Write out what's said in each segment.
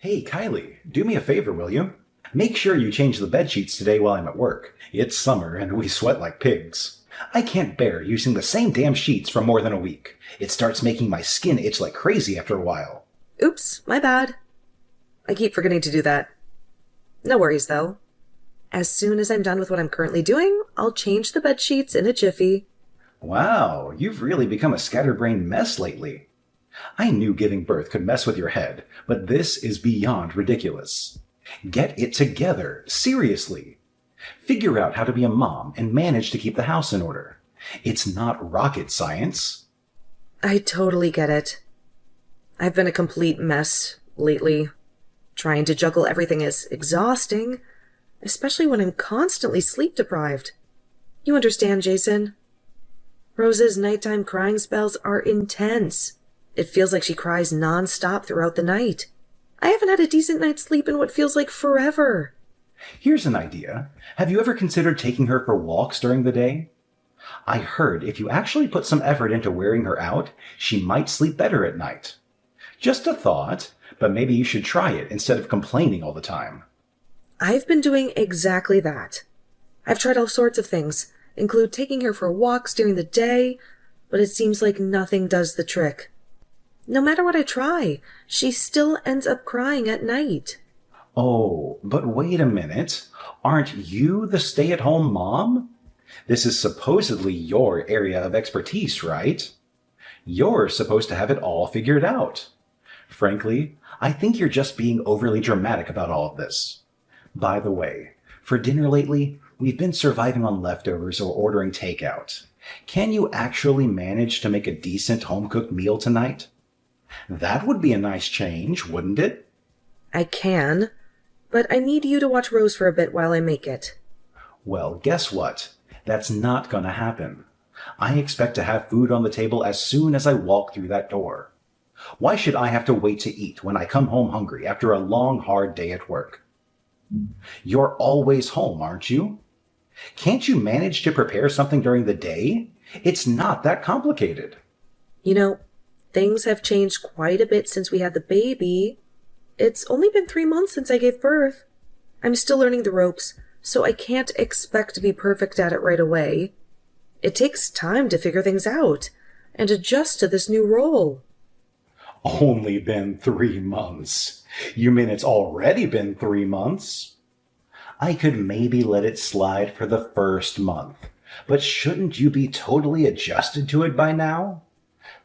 Hey, Kylie, do me a favor, will you? Make sure you change the bed sheets today while I'm at work. It's summer and we sweat like pigs. I can't bear using the same damn sheets for more than a week. It starts making my skin itch like crazy after a while. Oops, my bad. I keep forgetting to do that. No worries, though. As soon as I'm done with what I'm currently doing, I'll change the bed sheets in a jiffy. Wow, you've really become a scatterbrained mess lately. I knew giving birth could mess with your head, but this is beyond ridiculous. Get it together, seriously. Figure out how to be a mom and manage to keep the house in order. It's not rocket science. I totally get it. I've been a complete mess lately. Trying to juggle everything is exhausting, especially when I'm constantly sleep deprived. You understand, Jason? Rose's nighttime crying spells are intense. It feels like she cries non-stop throughout the night. I haven't had a decent night's sleep in what feels like forever. Here's an idea. Have you ever considered taking her for walks during the day? I heard if you actually put some effort into wearing her out, she might sleep better at night. Just a thought, but maybe you should try it instead of complaining all the time. I've been doing exactly that. I've tried all sorts of things, include taking her for walks during the day, but it seems like nothing does the trick. No matter what I try, she still ends up crying at night. Oh, but wait a minute. Aren't you the stay-at-home mom? This is supposedly your area of expertise, right? You're supposed to have it all figured out. Frankly, I think you're just being overly dramatic about all of this. By the way, for dinner lately, we've been surviving on leftovers or ordering takeout. Can you actually manage to make a decent home-cooked meal tonight? That would be a nice change, wouldn't it? I can, but I need you to watch Rose for a bit while I make it. Well, guess what? That's not gonna happen. I expect to have food on the table as soon as I walk through that door. Why should I have to wait to eat when I come home hungry after a long, hard day at work? You're always home, aren't you? Can't you manage to prepare something during the day? It's not that complicated. You know, things have changed quite a bit since we had the baby. It's only been 3 months since I gave birth. I'm still learning the ropes, so I can't expect to be perfect at it right away. It takes time to figure things out and adjust to this new role. Only been 3 months. You mean it's already been 3 months? I could maybe let it slide for the first month, but shouldn't you be totally adjusted to it by now?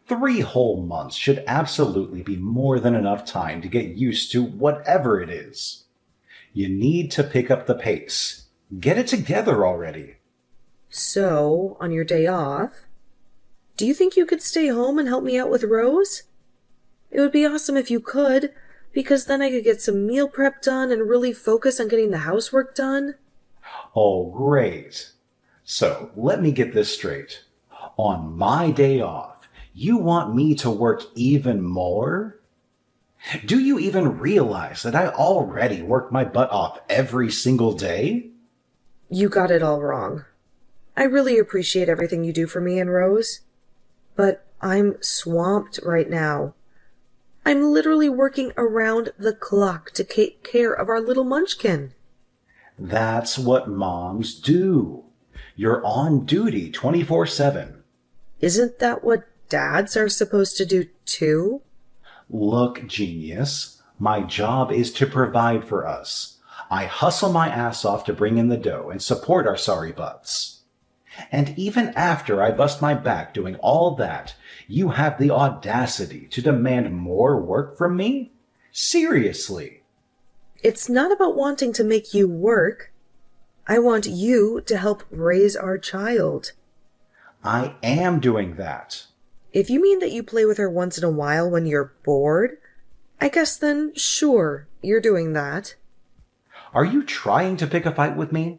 3 whole months should absolutely be more than enough time to get used to whatever it is. You need to pick up the pace. Get it together already. So, on your day off, do you think you could stay home and help me out with Rose? It would be awesome if you could, because then I could get some meal prep done and really focus on getting the housework done. Oh, great. So, let me get this straight. On my day off, you want me to work even more? Do you even realize that I already work my butt off every single day? You got it all wrong. I really appreciate everything you do for me and Rose, but I'm swamped right now. I'm literally working around the clock to take care of our little munchkin. That's what moms do. You're on duty 24/7. Isn't that what dads are supposed to do too? Look, genius, my job is to provide for us. I hustle my ass off to bring in the dough and support our sorry butts. And even after I bust my back doing all that, you have the audacity to demand more work from me? Seriously? It's not about wanting to make you work. I want you to help raise our child. I am doing that. If you mean that you play with her once in a while when you're bored, I guess then sure, you're doing that. Are you trying to pick a fight with me?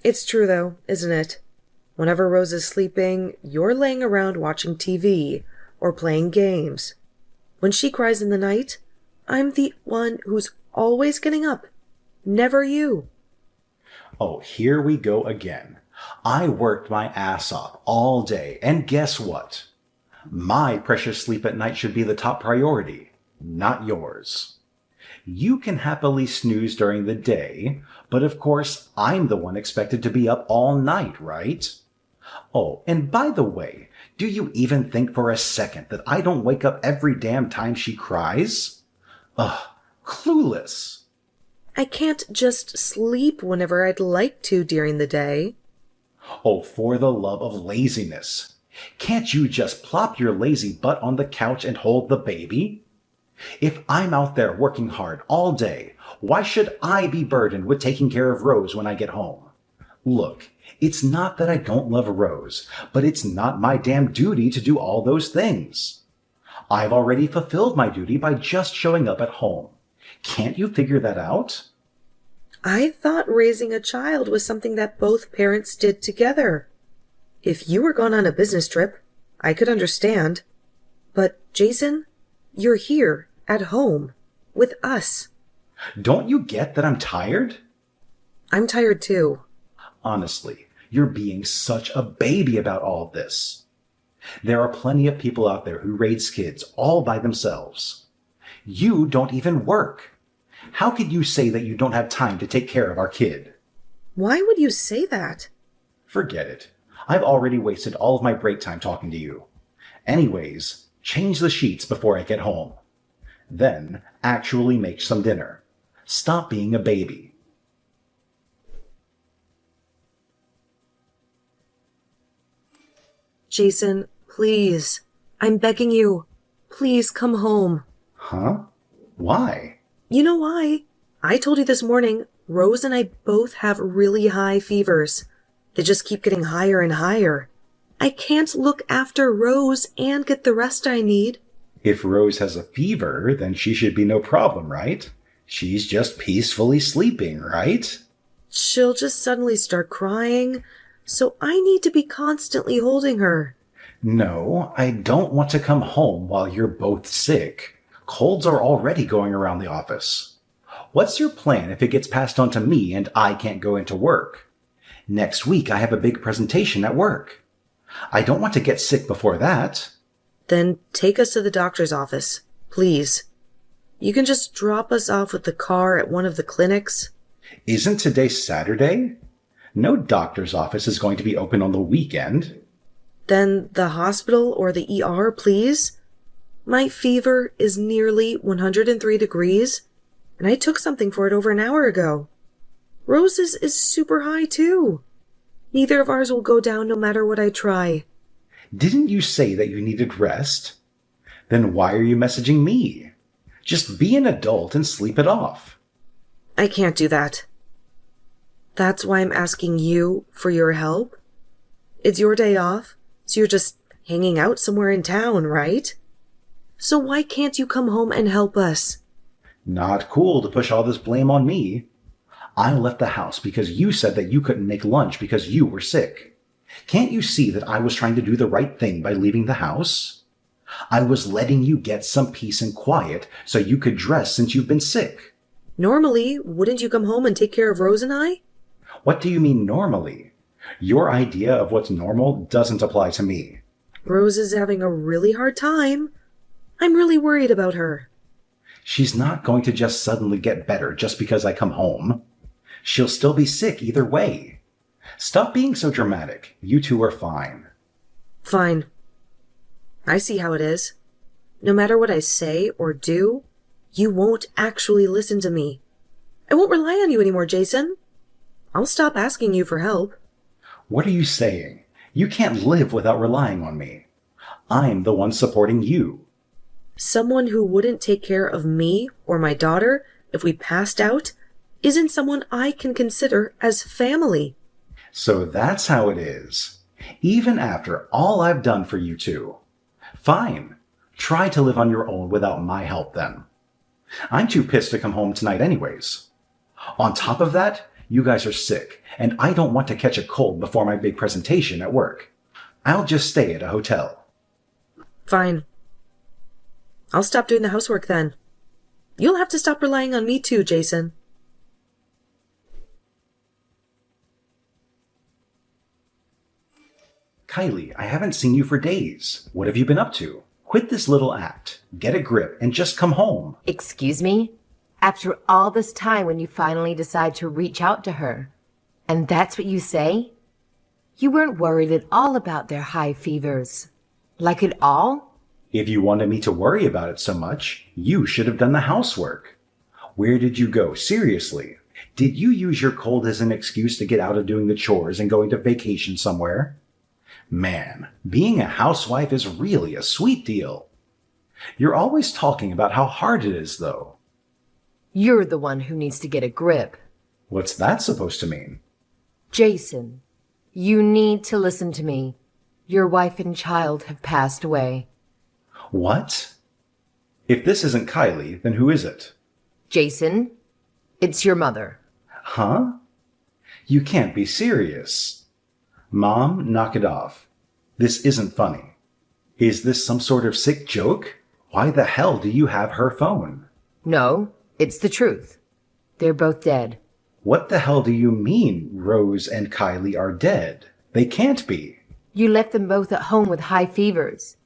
It's true though, isn't it? Whenever Rose is sleeping, you're laying around watching TV or playing games. When she cries in the night, I'm the one who's always getting up. Never you. Oh, here we go again. I worked my ass off all day, and guess what? My precious sleep at night should be the top priority, not yours. You can happily snooze during the day, but of course, I'm the one expected to be up all night, right? Oh, and by the way, do you even think for a second that I don't wake up every damn time she cries? Ugh, clueless. I can't just sleep whenever I'd like to during the day. Oh, for the love of laziness. Can't you just plop your lazy butt on the couch and hold the baby? If I'm out there working hard all day, why should I be burdened with taking care of Rose when I get home? Look, it's not that I don't love Rose, but it's not my damn duty to do all those things. I've already fulfilled my duty by just showing up at home. Can't you figure that out? I thought raising a child was something that both parents did together. If you were gone on a business trip, I could understand. But, Jason, you're here, at home, with us. Don't you get that I'm tired? I'm tired too. Honestly, you're being such a baby about all this. There are plenty of people out there who raise kids all by themselves. You don't even work. How could you say that you don't have time to take care of our kid? Why would you say that? Forget it. I've already wasted all of my break time talking to you. Anyways, change the sheets before I get home. Then, actually make some dinner. Stop being a baby. Jason, please. I'm begging you. Please come home. Huh? Why? You know why? I told you this morning, Rose and I both have really high fevers. They just keep getting higher and higher. I can't look after Rose and get the rest I need. If Rose has a fever, then she should be no problem, right? She's just peacefully sleeping, right? She'll just suddenly start crying, so I need to be constantly holding her. No, I don't want to come home while you're both sick. Colds are already going around the office. What's your plan if it gets passed on to me and I can't go into work? Next week I have a big presentation at work. I don't want to get sick before that. Then take us to the doctor's office, please. You can just drop us off with the car at one of the clinics. Isn't today Saturday? No doctor's office is going to be open on the weekend. Then the hospital or the ER, please. My fever is nearly 103 degrees, and I took something for it over an hour ago. Rose's is super high, too. Neither of ours will go down no matter what I try. Didn't you say that you needed rest? Then why are you messaging me? Just be an adult and sleep it off. I can't do that. That's why I'm asking you for your help. It's your day off, so you're just hanging out somewhere in town, right? So why can't you come home and help us? Not cool to push all this blame on me. I left the house because you said that you couldn't make lunch because you were sick. Can't you see that I was trying to do the right thing by leaving the house? I was letting you get some peace and quiet so you could dress since you've been sick. Normally, wouldn't you come home and take care of Rose and I? What do you mean normally? Your idea of what's normal doesn't apply to me. Rose is having a really hard time. I'm really worried about her. She's not going to just suddenly get better just because I come home. She'll still be sick either way. Stop being so dramatic. You two are fine. Fine. I see how it is. No matter what I say or do, you won't actually listen to me. I won't rely on you anymore, Jason. I'll stop asking you for help. What are you saying? You can't live without relying on me. I'm the one supporting you. Someone who wouldn't take care of me or my daughter if we passed out isn't someone I can consider as family. So that's how it is. Even after all I've done for you two. Fine. Try to live on your own without my help then. I'm too pissed to come home tonight anyways. On top of that, you guys are sick, and I don't want to catch a cold before my big presentation at work. I'll just stay at a hotel. Fine. I'll stop doing the housework then. You'll have to stop relying on me too, Jason. Kylie, I haven't seen you for days. What have you been up to? Quit this little act, get a grip, and just come home. Excuse me? After all this time when you finally decide to reach out to her. And that's what you say? You weren't worried at all about their high fevers. Like at all? If you wanted me to worry about it so much, you should have done the housework. Where did you go? Seriously. Did you use your cold as an excuse to get out of doing the chores and going to vacation somewhere? Man, being a housewife is really a sweet deal. You're always talking about how hard it is, though. You're the one who needs to get a grip. What's that supposed to mean? Jason, you need to listen to me. Your wife and child have passed away. What? If this isn't Kylie, then who is it? Jason, it's your mother. Huh? You can't be serious. Mom, knock it off. This isn't funny. Is this some sort of sick joke? Why the hell do you have her phone? No, it's the truth. They're both dead. What the hell do you mean Rose and Kylie are dead? They can't be. You left them both at home with high fevers.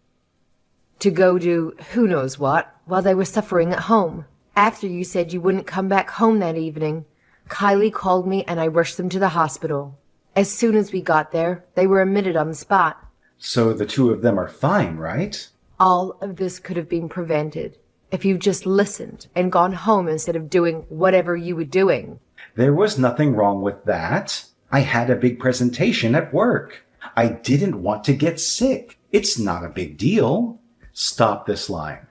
To go do who knows what while they were suffering at home. After you said you wouldn't come back home that evening, Kylie called me and I rushed them to the hospital. As soon as we got there, they were admitted on the spot. So the two of them are fine, right? All of this could have been prevented if you just listened and gone home instead of doing whatever you were doing. There was nothing wrong with that. I had a big presentation at work. I didn't want to get sick. It's not a big deal. Stop this line.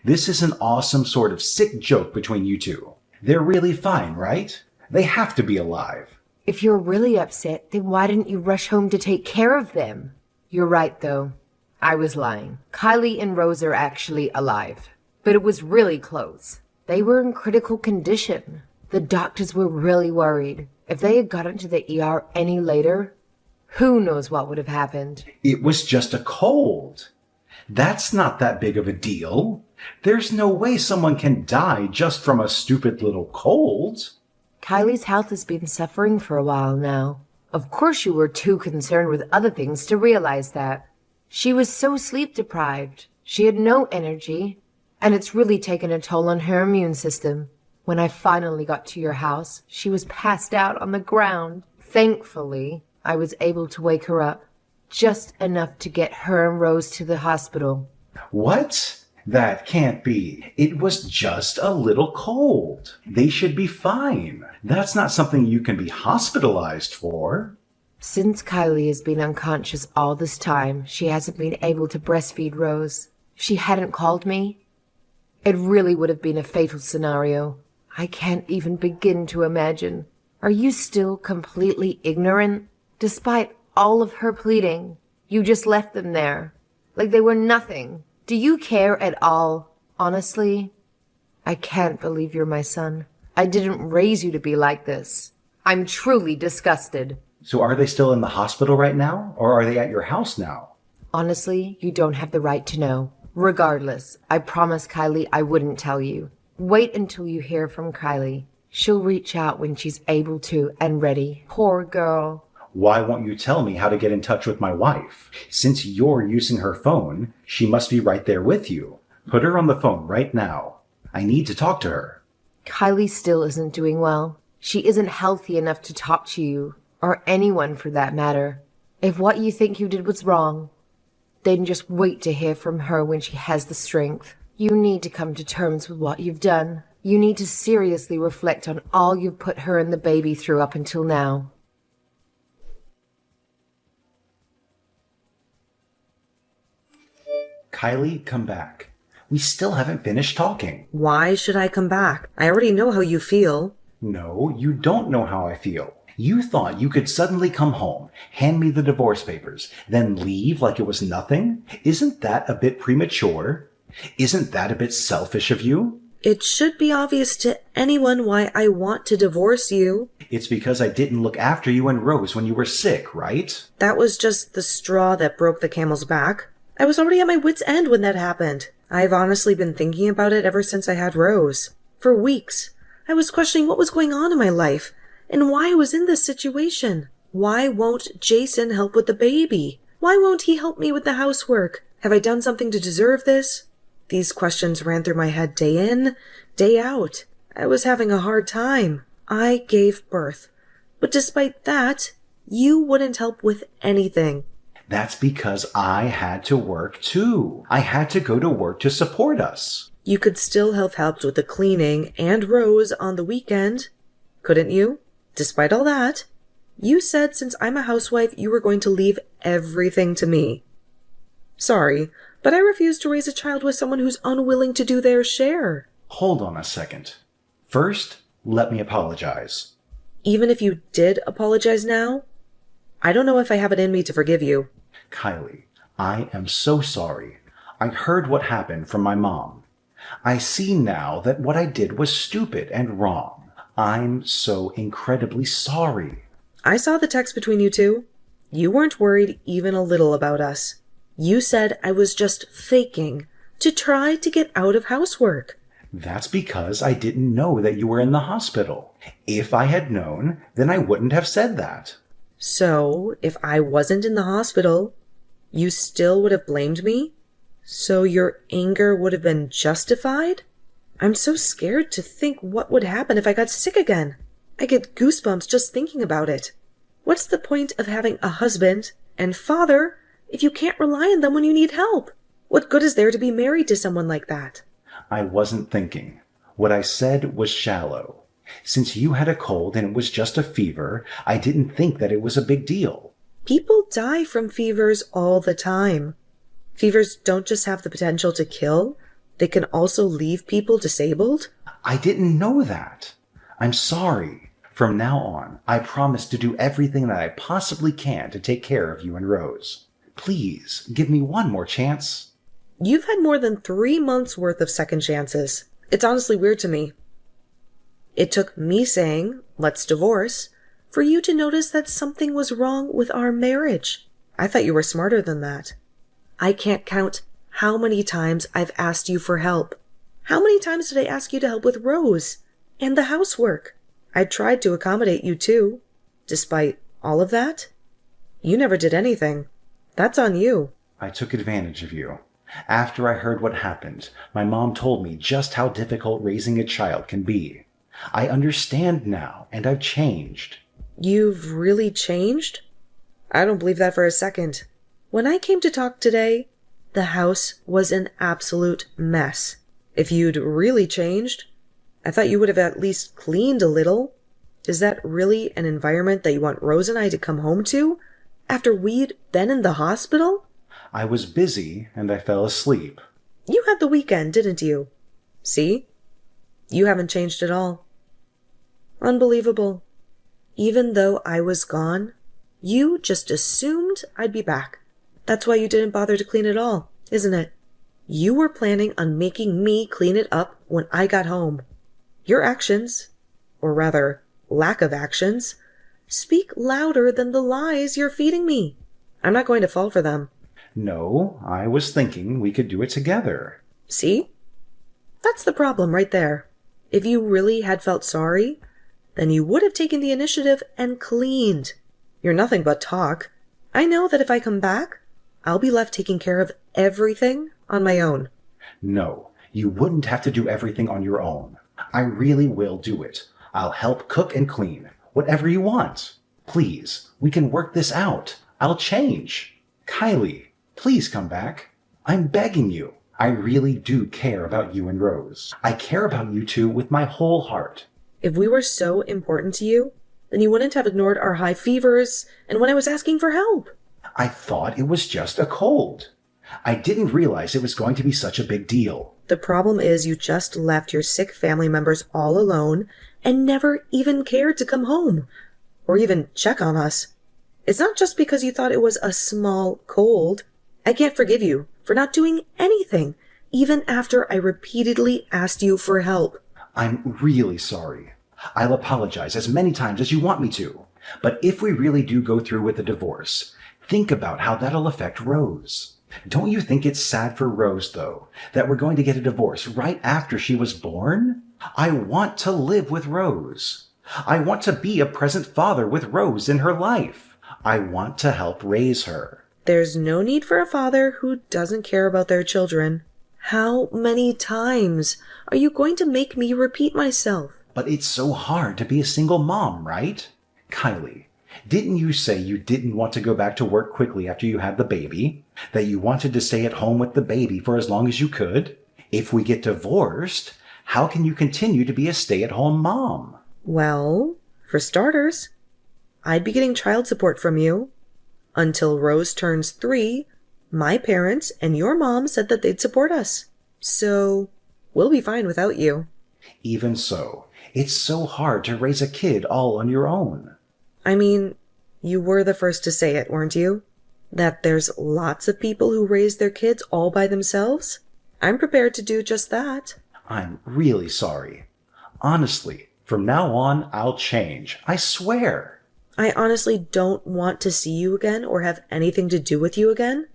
This is an awesome sort of sick joke between you two. They're really fine, right? They have to be alive. If you're really upset, then why didn't you rush home to take care of them? You're right, though. I was lying. Kylie and Rose are actually alive. But it was really close. They were in critical condition. The doctors were really worried. If they had gotten to the ER any later, who knows what would have happened. It was just a cold. That's not that big of a deal. There's no way someone can die just from a stupid little cold. Kylie's health has been suffering for a while now. Of course you were too concerned with other things to realize that. She was so sleep deprived. She had no energy, and it's really taken a toll on her immune system. When I finally got to your house, she was passed out on the ground. Thankfully, I was able to wake her up, just enough to get her and Rose to the hospital. What? That can't be. It was just a little cold. They should be fine. That's not something you can be hospitalized for. Since Kylie has been unconscious all this time, she hasn't been able to breastfeed Rose. If she hadn't called me, it really would have been a fatal scenario. I can't even begin to imagine. Are you still completely ignorant? Despite all of her pleading, you just left them there, like they were nothing. Do you care at all? Honestly, I can't believe you're my son. I didn't raise you to be like this. I'm truly disgusted. So are they still in the hospital right now, or are they at your house now? Honestly, you don't have the right to know. Regardless, I promised Kylie I wouldn't tell you. Wait until you hear from Kylie. She'll reach out when she's able to and ready. Poor girl. Why won't you tell me how to get in touch with my wife? Since you're using her phone, she must be right there with you. Put her on the phone right now. I need to talk to her. Kylie still isn't doing well. She isn't healthy enough to talk to you, or anyone for that matter. If what you think you did was wrong, then just wait to hear from her when she has the strength. You need to come to terms with what you've done. You need to seriously reflect on all you've put her and the baby through up until now. Kylie, come back. We still haven't finished talking. Why should I come back? I already know how you feel. No, you don't know how I feel. You thought you could suddenly come home, hand me the divorce papers, then leave like it was nothing? Isn't that a bit premature? Isn't that a bit selfish of you? It should be obvious to anyone why I want to divorce you. It's because I didn't look after you and Rose when you were sick, right? That was just the straw that broke the camel's back. I was already at my wit's end when that happened. I've honestly been thinking about it ever since I had Rose. For weeks, I was questioning what was going on in my life and why I was in this situation. Why won't Jason help with the baby? Why won't he help me with the housework? Have I done something to deserve this? These questions ran through my head day in, day out. I was having a hard time. I gave birth. But despite that, you wouldn't help with anything. That's because I had to work too. I had to go to work to support us. You could still have helped with the cleaning and Rose on the weekend, couldn't you? Despite all that, you said since I'm a housewife, you were going to leave everything to me. Sorry, but I refuse to raise a child with someone who's unwilling to do their share. Hold on a second. First, let me apologize. Even if you did apologize now, I don't know if I have it in me to forgive you. Kylie, I am so sorry. I heard what happened from my mom. I see now that what I did was stupid and wrong. I'm so incredibly sorry. I saw the text between you two. You weren't worried even a little about us. You said I was just faking to try to get out of housework. That's because I didn't know that you were in the hospital. If I had known, then I wouldn't have said that. So, if I wasn't in the hospital, you still would have blamed me? So your anger would have been justified? I'm so scared to think what would happen if I got sick again. I get goosebumps just thinking about it. What's the point of having a husband and father if you can't rely on them when you need help? What good is there to be married to someone like that? I wasn't thinking. What I said was shallow. Since you had a cold and it was just a fever, I didn't think that it was a big deal. People die from fevers all the time. Fevers don't just have the potential to kill, they can also leave people disabled. I didn't know that. I'm sorry. From now on, I promise to do everything that I possibly can to take care of you and Rose. Please, give me one more chance. You've had more than 3 months worth of second chances. It's honestly weird to me. It took me saying, let's divorce, for you to notice that something was wrong with our marriage. I thought you were smarter than that. I can't count how many times I've asked you for help. How many times did I ask you to help with Rose and the housework? I tried to accommodate you too. Despite all of that, you never did anything. That's on you. I took advantage of you. After I heard what happened, my mom told me just how difficult raising a child can be. I understand now, and I've changed. You've really changed? I don't believe that for a second. When I came to talk today, the house was an absolute mess. If you'd really changed, I thought you would have at least cleaned a little. Is that really an environment that you want Rose and I to come home to after we'd been in the hospital? I was busy, and I fell asleep. You had the weekend, didn't you? See? You haven't changed at all. Unbelievable. Even though I was gone, you just assumed I'd be back. That's why you didn't bother to clean it all, isn't it? You were planning on making me clean it up when I got home. Your actions, or rather, lack of actions, speak louder than the lies you're feeding me. I'm not going to fall for them. No, I was thinking we could do it together. See? That's the problem right there. If you really had felt sorry, then you would have taken the initiative and cleaned. You're nothing but talk. I know that if I come back, I'll be left taking care of everything on my own. No, you wouldn't have to do everything on your own. I really will do it. I'll help cook and clean. Whatever you want. Please, we can work this out. I'll change. Kylie, please come back. I'm begging you. I really do care about you and Rose. I care about you two with my whole heart. If we were so important to you, then you wouldn't have ignored our high fevers and when I was asking for help. I thought it was just a cold. I didn't realize it was going to be such a big deal. The problem is you just left your sick family members all alone and never even cared to come home or even check on us. It's not just because you thought it was a small cold. I can't forgive you for not doing anything, even after I repeatedly asked you for help. I'm really sorry. I'll apologize as many times as you want me to. But if we really do go through with the divorce, think about how that'll affect Rose. Don't you think it's sad for Rose, though, that we're going to get a divorce right after she was born? I want to live with Rose. I want to be a present father with Rose in her life. I want to help raise her. There's no need for a father who doesn't care about their children. How many times are you going to make me repeat myself? But it's so hard to be a single mom, right? Kylie, didn't you say you didn't want to go back to work quickly after you had the baby? That you wanted to stay at home with the baby for as long as you could? If we get divorced, how can you continue to be a stay-at-home mom? Well, for starters, I'd be getting child support from you. Until Rose turns 3, my parents and your mom said that they'd support us. So, we'll be fine without you. Even so, it's so hard to raise a kid all on your own. I mean, you were the first to say it, weren't you? That there's lots of people who raise their kids all by themselves? I'm prepared to do just that. I'm really sorry. Honestly, from now on, I'll change. I swear. I honestly don't want to see you again or have anything to do with you again.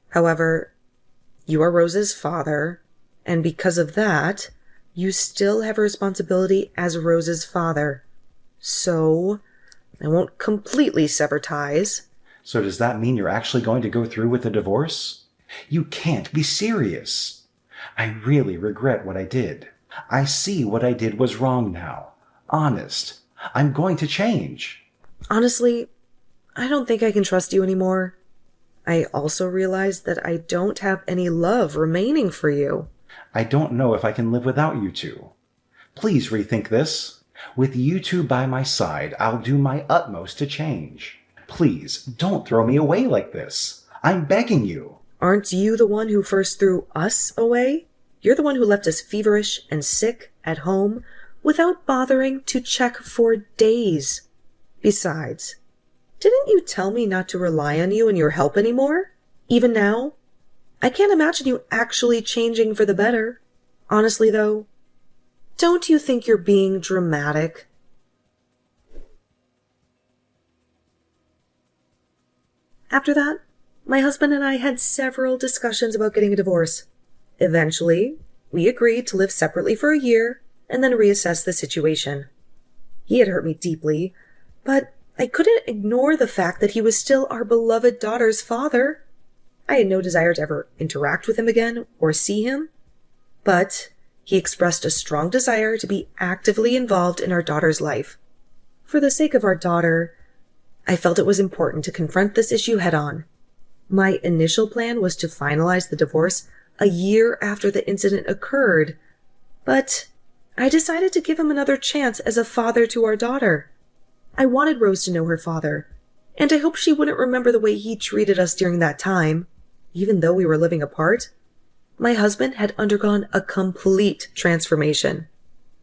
However, you are Rose's father, and because of that, you still have a responsibility as Rose's father. So, I won't completely sever ties. So does that mean you're actually going to go through with the divorce? You can't be serious. I really regret what I did. I see what I did was wrong now. Honest. I'm going to change. Honestly, I don't think I can trust you anymore. I also realize that I don't have any love remaining for you. I don't know if I can live without you two. Please rethink this. With you two by my side, I'll do my utmost to change. Please, don't throw me away like this. I'm begging you. Aren't you the one who first threw us away? You're the one who left us feverish and sick at home without bothering to check for days. Besides, didn't you tell me not to rely on you and your help anymore? Even now? I can't imagine you actually changing for the better. Honestly, though, don't you think you're being dramatic? After that, my husband and I had several discussions about getting a divorce. Eventually, we agreed to live separately for a year and then reassess the situation. He had hurt me deeply, but I couldn't ignore the fact that he was still our beloved daughter's father. I had no desire to ever interact with him again or see him, but he expressed a strong desire to be actively involved in our daughter's life. For the sake of our daughter, I felt it was important to confront this issue head-on. My initial plan was to finalize the divorce a year after the incident occurred, but I decided to give him another chance as a father to our daughter. I wanted Rose to know her father, and I hoped she wouldn't remember the way he treated us during that time, even though we were living apart. My husband had undergone a complete transformation.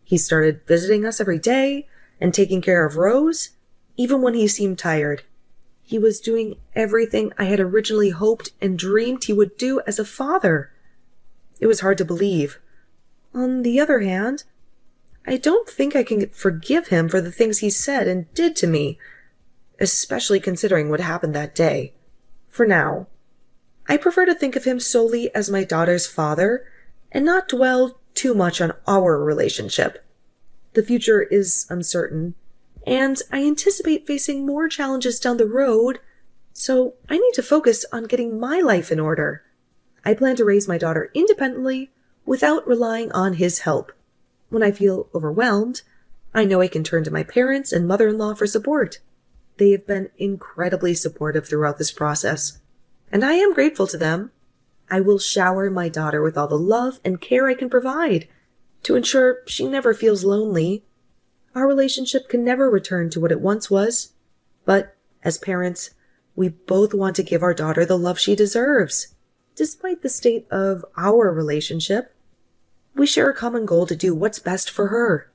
He started visiting us every day and taking care of Rose, even when he seemed tired. He was doing everything I had originally hoped and dreamed he would do as a father. It was hard to believe. On the other hand, I don't think I can forgive him for the things he said and did to me, especially considering what happened that day. For now, I prefer to think of him solely as my daughter's father and not dwell too much on our relationship. The future is uncertain, and I anticipate facing more challenges down the road, so I need to focus on getting my life in order. I plan to raise my daughter independently without relying on his help. When I feel overwhelmed, I know I can turn to my parents and mother-in-law for support. They have been incredibly supportive throughout this process, and I am grateful to them. I will shower my daughter with all the love and care I can provide to ensure she never feels lonely. Our relationship can never return to what it once was, but as parents, we both want to give our daughter the love she deserves. Despite the state of our relationship, we share a common goal to do what's best for her.